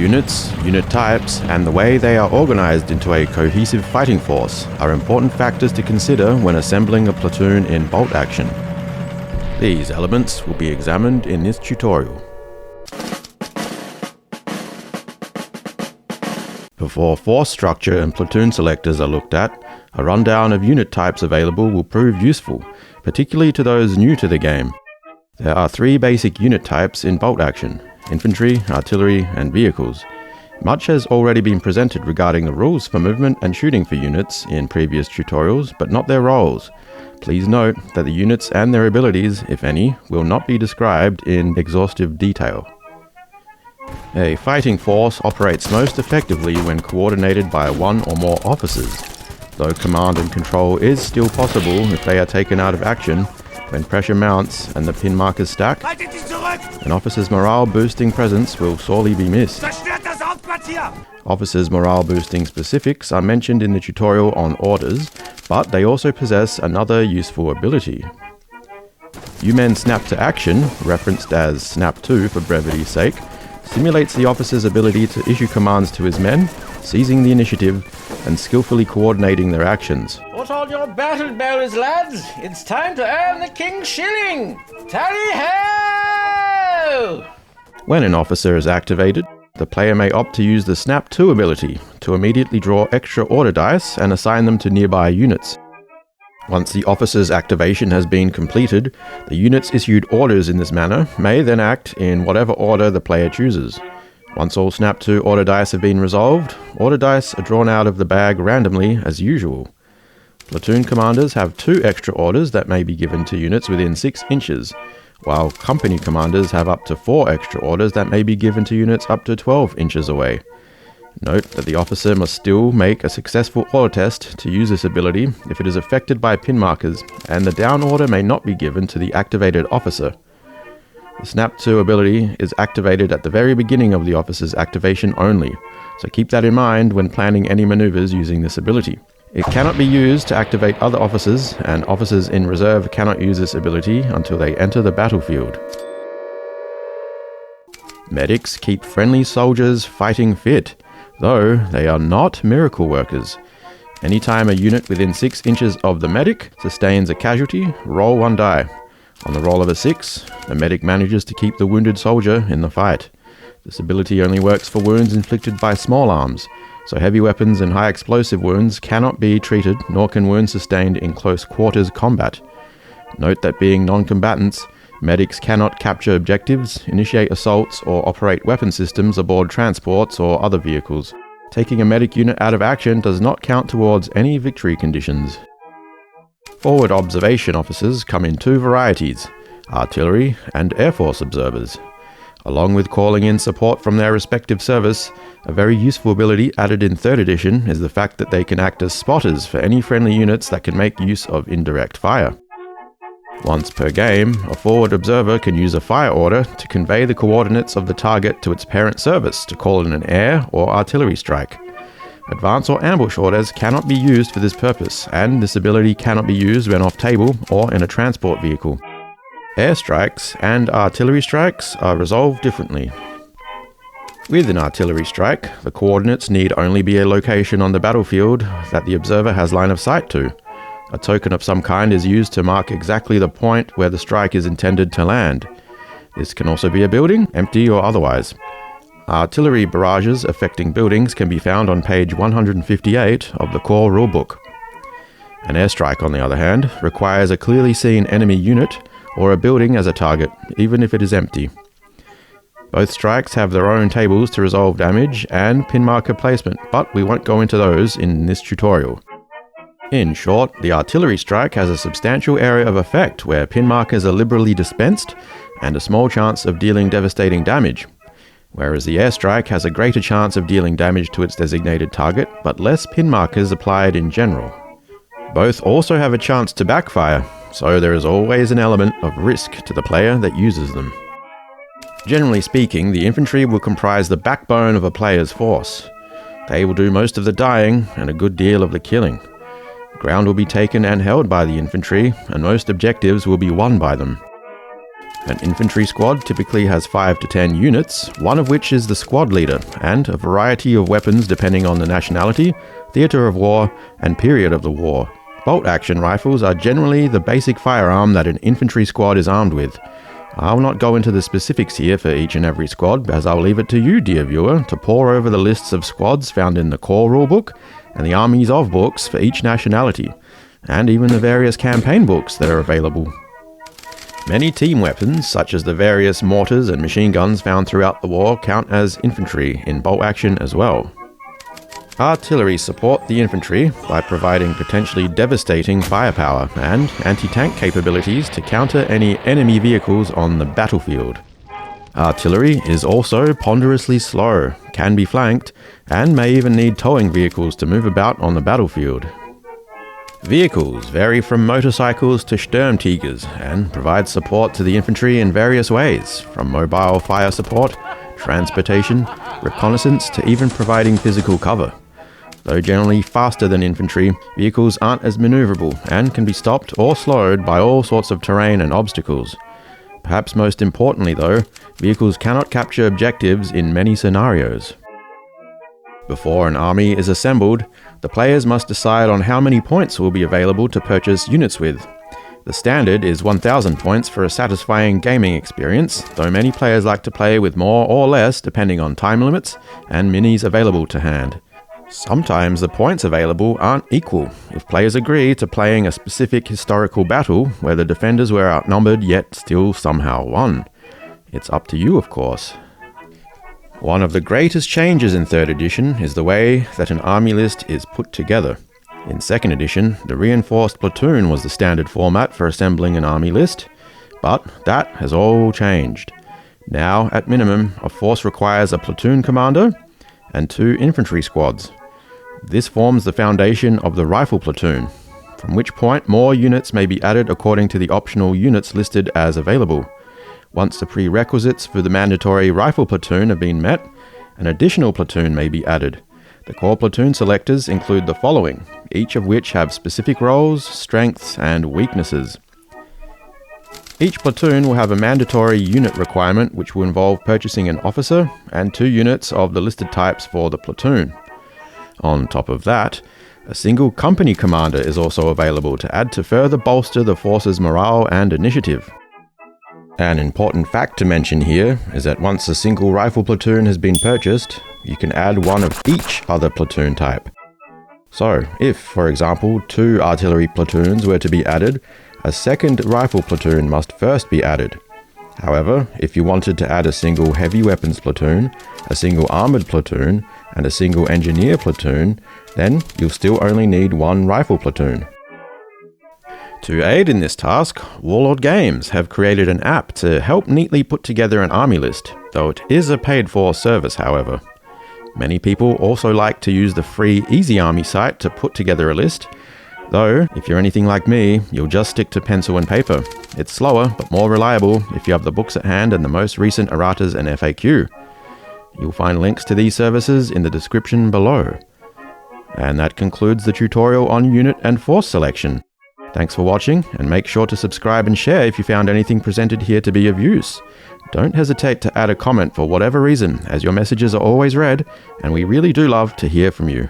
Units, unit types, and the way they are organized into a cohesive fighting force are important factors to consider when assembling a platoon in bolt action. These elements will be examined in this tutorial. Before force structure and platoon selectors are looked at, a rundown of unit types available will prove useful, particularly to those new to the game. There are 3 basic unit types in bolt action: infantry, artillery, and vehicles. Much has already been presented regarding the rules for movement and shooting for units in previous tutorials, but not their roles. Please note that the units and their abilities, if any, will not be described in exhaustive detail. A fighting force operates most effectively when coordinated by 1 or more officers, though command and control is still possible if they are taken out of action. When pressure mounts and the pin markers stack, an officer's morale-boosting presence will sorely be missed. Officers' morale-boosting specifics are mentioned in the tutorial on orders, but they also possess another useful ability. U-Men Snap to Action, referenced as Snap 2 for brevity's sake, simulates the officer's ability to issue commands to his men, seizing the initiative, and skillfully coordinating their actions. Put on your battle bells, lads! It's time to earn the king's shilling! Tally-ho! When an officer is activated, the player may opt to use the Snap 2 ability to immediately draw extra order dice and assign them to nearby units. Once the officer's activation has been completed, the units issued orders in this manner may then act in whatever order the player chooses. Once all Snap 2 order dice have been resolved, order dice are drawn out of the bag randomly as usual. Platoon commanders have 2 extra orders that may be given to units within 6 inches, while company commanders have up to 4 extra orders that may be given to units up to 12 inches away. Note that the officer must still make a successful order test to use this ability if it is affected by pin markers, and the down order may not be given to the activated officer. The Snap 2 ability is activated at the very beginning of the officer's activation only, so keep that in mind when planning any maneuvers using this ability. It cannot be used to activate other officers, and officers in reserve cannot use this ability until they enter the battlefield. Medics keep friendly soldiers fighting fit, though they are not miracle workers. Anytime a unit within 6 inches of the medic sustains a casualty, roll 1 die. On the roll of a 6, the medic manages to keep the wounded soldier in the fight. This ability only works for wounds inflicted by small arms, so heavy weapons and high explosive wounds cannot be treated, nor can wounds sustained in close quarters combat. Note that being non-combatants, medics cannot capture objectives, initiate assaults, or operate weapon systems aboard transports or other vehicles. Taking a medic unit out of action does not count towards any victory conditions. Forward observation officers come in 2 varieties: artillery and air force observers. Along with calling in support from their respective service, a very useful ability added in 3rd edition is the fact that they can act as spotters for any friendly units that can make use of indirect fire. Once per game, a forward observer can use a fire order to convey the coordinates of the target to its parent service to call in an air or artillery strike. Advance or ambush orders cannot be used for this purpose, and this ability cannot be used when off-table or in a transport vehicle. Air strikes and artillery strikes are resolved differently. With an artillery strike, the coordinates need only be a location on the battlefield that the observer has line of sight to. A token of some kind is used to mark exactly the point where the strike is intended to land. This can also be a building, empty or otherwise. Artillery barrages affecting buildings can be found on page 158 of the core rulebook. An airstrike, on the other hand, requires a clearly seen enemy unit or a building as a target, even if it is empty. Both strikes have their own tables to resolve damage and pin marker placement, but we won't go into those in this tutorial. In short, the artillery strike has a substantial area of effect where pin markers are liberally dispensed and a small chance of dealing devastating damage, whereas the airstrike has a greater chance of dealing damage to its designated target, but less pin markers applied in general. Both also have a chance to backfire, so there is always an element of risk to the player that uses them. Generally speaking, the infantry will comprise the backbone of a player's force. They will do most of the dying and a good deal of the killing. Ground will be taken and held by the infantry, and most objectives will be won by them. An infantry squad typically has 5 to 10 units, one of which is the squad leader, and a variety of weapons depending on the nationality, theatre of war, and period of the war. Bolt-action rifles are generally the basic firearm that an infantry squad is armed with. I will not go into the specifics here for each and every squad, as I'll leave it to you, dear viewer, to pore over the lists of squads found in the core rulebook and the Armies of books for each nationality, and even the various campaign books that are available. Many team weapons, such as the various mortars and machine guns found throughout the war, count as infantry in bolt action as well. Artillery support the infantry by providing potentially devastating firepower and anti-tank capabilities to counter any enemy vehicles on the battlefield. Artillery is also ponderously slow, can be flanked, and may even need towing vehicles to move about on the battlefield. Vehicles vary from motorcycles to Sturmtigers and provide support to the infantry in various ways, from mobile fire support, transportation, reconnaissance to even providing physical cover. Though generally faster than infantry, vehicles aren't as maneuverable and can be stopped or slowed by all sorts of terrain and obstacles. Perhaps most importantly though, vehicles cannot capture objectives in many scenarios. Before an army is assembled, the players must decide on how many points will be available to purchase units with. The standard is 1000 points for a satisfying gaming experience, though many players like to play with more or less depending on time limits and minis available to hand. Sometimes the points available aren't equal if players agree to playing a specific historical battle where the defenders were outnumbered yet still somehow won. It's up to you, of course. One of the greatest changes in 3rd edition is the way that an army list is put together. In 2nd edition, the reinforced platoon was the standard format for assembling an army list, but that has all changed. Now, at minimum, a force requires a platoon commander and 2 infantry squads. This forms the foundation of the rifle platoon, from which point more units may be added according to the optional units listed as available. Once the prerequisites for the mandatory rifle platoon have been met, an additional platoon may be added. The core platoon selectors include the following, each of which have specific roles, strengths, and weaknesses. Each platoon will have a mandatory unit requirement which will involve purchasing an officer and 2 units of the listed types for the platoon. On top of that, a single company commander is also available to add to further bolster the force's morale and initiative. An important fact to mention here is that once a single rifle platoon has been purchased, you can add one of each other platoon type. So, if, for example, 2 artillery platoons were to be added, a second rifle platoon must first be added. However, if you wanted to add a single heavy weapons platoon, a single armored platoon, and a single engineer platoon, then you'll still only need 1 rifle platoon. To aid in this task, Warlord Games have created an app to help neatly put together an army list, though it is a paid-for service, however. Many people also like to use the free Easy Army site to put together a list, though if you're anything like me, you'll just stick to pencil and paper. It's slower, but more reliable if you have the books at hand and the most recent erratas and FAQ. You'll find links to these services in the description below. And that concludes the tutorial on unit and force selection. Thanks for watching, and make sure to subscribe and share if you found anything presented here to be of use. Don't hesitate to add a comment for whatever reason, as your messages are always read, and we really do love to hear from you.